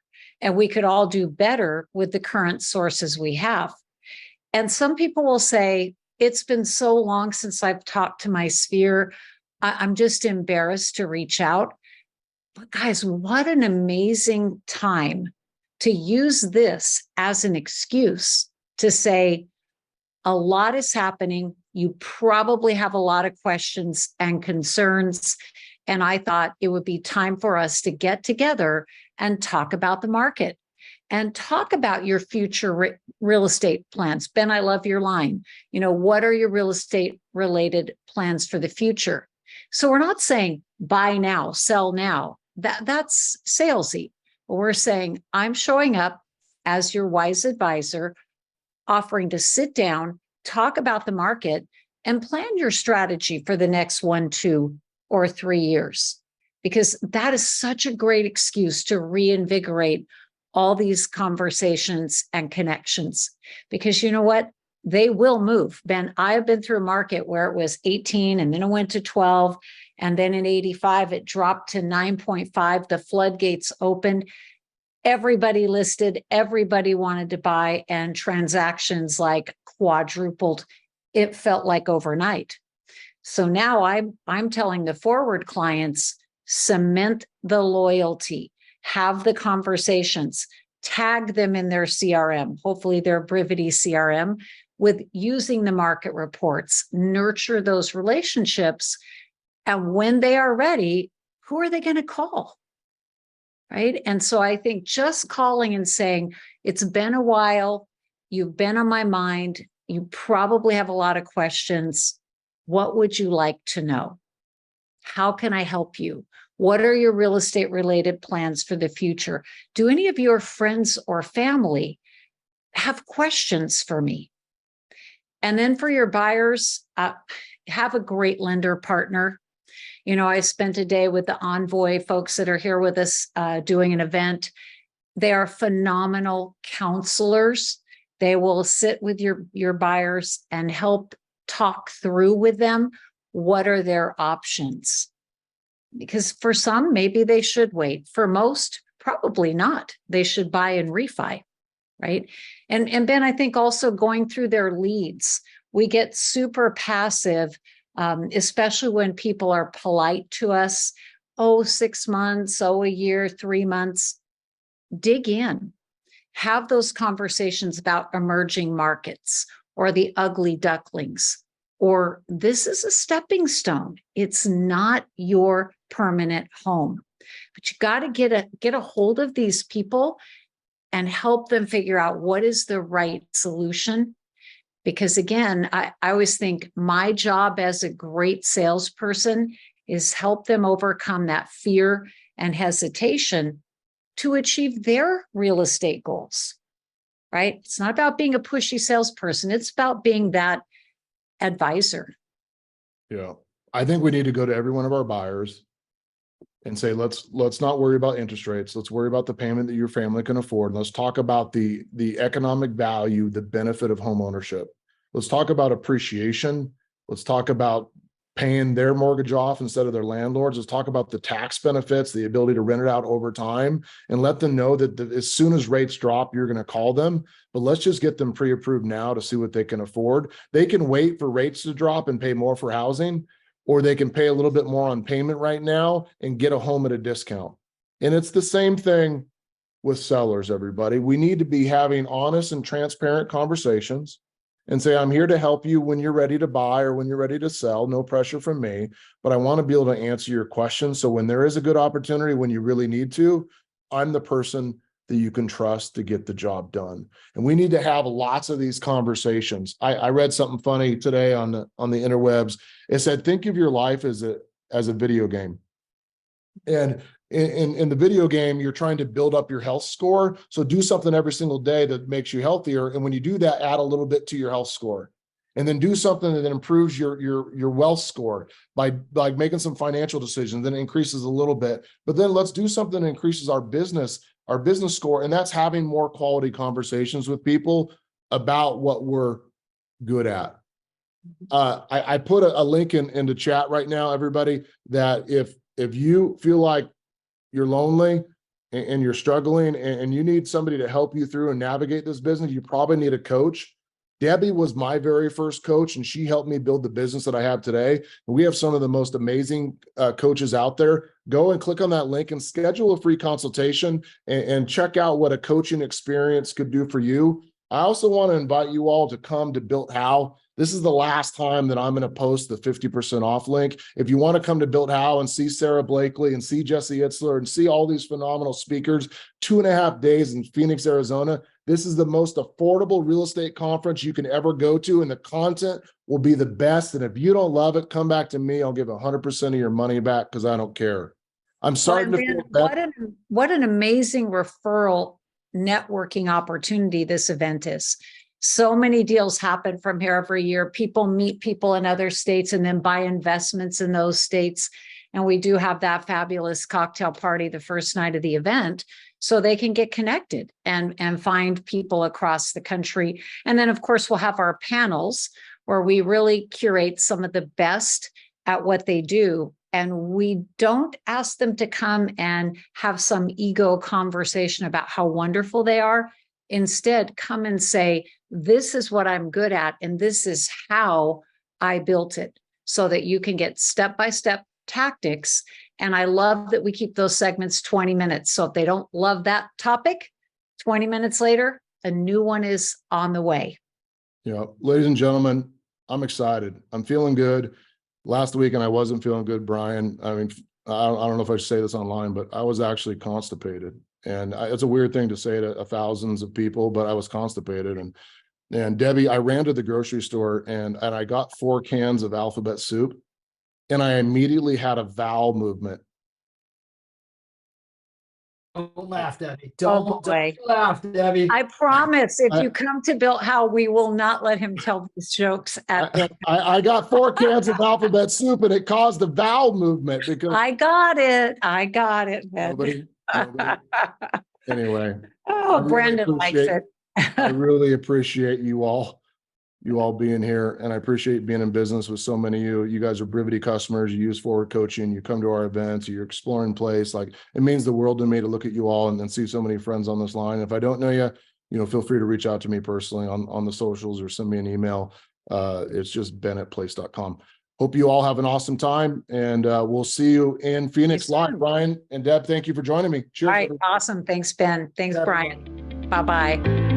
A: and we could all do better with the current sources we have. And some people will say, it's been so long since I've talked to my sphere. I'm just embarrassed to reach out. But guys, what an amazing time to use this as an excuse to say, a lot is happening. You probably have a lot of questions and concerns. And I thought it would be time for us to get together and talk about the market and talk about your future real estate plans. Ben, I love your line. What are your real estate related plans for the future? So we're not saying buy now, sell now. that's salesy. We're saying, I'm showing up as your wise advisor, offering to sit down, talk about the market, and plan your strategy for the next 1, 2, or 3 years. Because that is such a great excuse to reinvigorate all these conversations and connections. Because you know what? They will move. Ben, I have been through a market where it was 18 and then it went to 12. And then in 85, it dropped to 9.5. The floodgates opened. Everybody listed, everybody wanted to buy, and transactions like quadrupled. It felt like overnight. So now I'm telling the forward clients, cement the loyalty, have the conversations, tag them in their CRM, hopefully their Brivity CRM, with using the market reports, nurture those relationships. And when they are ready, who are they going to call? Right. And so I think just calling and saying, it's been a while, you've been on my mind, you probably have a lot of questions. What would you like to know? How can I help you? What are your real estate related plans for the future? Do any of your friends or family have questions for me? And then for your buyers, have a great lender partner. You know, I spent a day with the Envoy folks that are here with us doing an event. They are phenomenal counselors. They will sit with your buyers and help talk through with them what are their options. Because for some, maybe they should wait. For most, probably not. They should buy and refi, right? And Ben, I think also going through their leads, we get super passive, especially when people are polite to us. Oh, 6 months, oh, a year, 3 months. Dig in. Have those conversations about emerging markets or the ugly ducklings, or this is a stepping stone. It's not your permanent home. But you got to get a hold of these people and help them figure out what is the right solution. Because again, I always think my job as a great salesperson is help them overcome that fear and hesitation to achieve their real estate goals, right? It's not about being a pushy salesperson. It's about being that advisor.
B: Yeah. I think we need to go to every one of our buyers and say, let's not worry about interest rates. Let's worry about the payment that your family can afford. Let's talk about the economic value, the benefit of home ownership. Let's talk about appreciation. Let's talk about paying their mortgage off instead of their landlords. Let's talk about the tax benefits, the ability to rent it out over time, and let them know that as soon as rates drop, you're going to call them. But let's just get them pre-approved now to see what they can afford. They can wait for rates to drop and pay more for housing, or they can pay a little bit more on payment right now and get a home at a discount. And it's the same thing with sellers, everybody. We need to be having honest and transparent conversations and say, I'm here to help you when you're ready to buy or when you're ready to sell. No pressure from me, but I want to be able to answer your questions. So when there is a good opportunity, when you really need to, I'm the person that you can trust to get the job done. And we need to have lots of these conversations. I read something funny today on the interwebs. It said, think of your life as a video game. And in the video game, you're trying to build up your health score. So do something every single day that makes you healthier. And when you do that, add a little bit to your health score. And then do something that improves your wealth score by making some financial decisions. Then it increases a little bit. But then let's do something that increases our business score. And that's having more quality conversations with people about what we're good at. I put a link in the chat right now, everybody, that if you feel like you're lonely and you're struggling and you need somebody to help you through and navigate this business, you probably need a coach. Debbie was my very first coach, and she helped me build the business that I have today. We have some of the most amazing coaches out there. Go and click on that link and schedule a free consultation and check out what a coaching experience could do for you. I also want to invite you all to come to Built How. This is the last time that I'm going to post the 50% off link. If you want to come to Built How and see Sarah Blakely and see Jesse Itzler and see all these phenomenal speakers, 2.5 days in Phoenix, Arizona, this is the most affordable real estate conference you can ever go to, and the content will be the best. And if you don't love it, come back to me. I'll give 100% of your money back because I don't care. I'm starting to feel
A: what an amazing referral networking opportunity this event is. So many deals happen from here every year. People meet people in other states and then buy investments in those states. And we do have that fabulous cocktail party the first night of the event, so they can get connected and find people across the country. And then, of course, we'll have our panels where we really curate some of the best at what they do. And we don't ask them to come and have some ego conversation about how wonderful they are. Instead, come and say, this is what I'm good at, and this is how I built it, so that you can get step-by-step tactics. And I love that we keep those segments 20 minutes. So if they don't love that topic, 20 minutes later, a new one is on the way.
B: Yeah, ladies and gentlemen, I'm excited. I'm feeling good. Last weekend, I wasn't feeling good, Brian. I mean, I don't know if I should say this online, but I was actually constipated. And it's a weird thing to say to thousands of people, but I was constipated. And Debbie, I ran to the grocery store and I got 4 cans of alphabet soup, and I immediately had a bowel movement.
C: Don't laugh, Debbie. Don't laugh, Debbie.
A: I promise, if you come to Built How, we will not let him tell these jokes at Built How.
B: I got 4 cans of alphabet soup, and it caused a bowel movement because
A: I got it, Ben.
B: Nobody. Anyway.
A: Oh, Brandon likes it.
B: I really appreciate you all being here, and I appreciate being in business with so many of you. You guys are Brivity customers. You use Forward Coaching. You come to our events. You're exploring place. Like, it means the world to me to look at you all and see so many friends on this line. If I don't know you, feel free to reach out to me personally on the socials or send me an email. It's just ben@place.com. Hope you all have an awesome time, and we'll see you in Phoenix live. Brian and Deb, thank you for joining me. Cheers.
A: All right. Awesome. Thanks, Ben. Thanks, Brian. Bye-bye.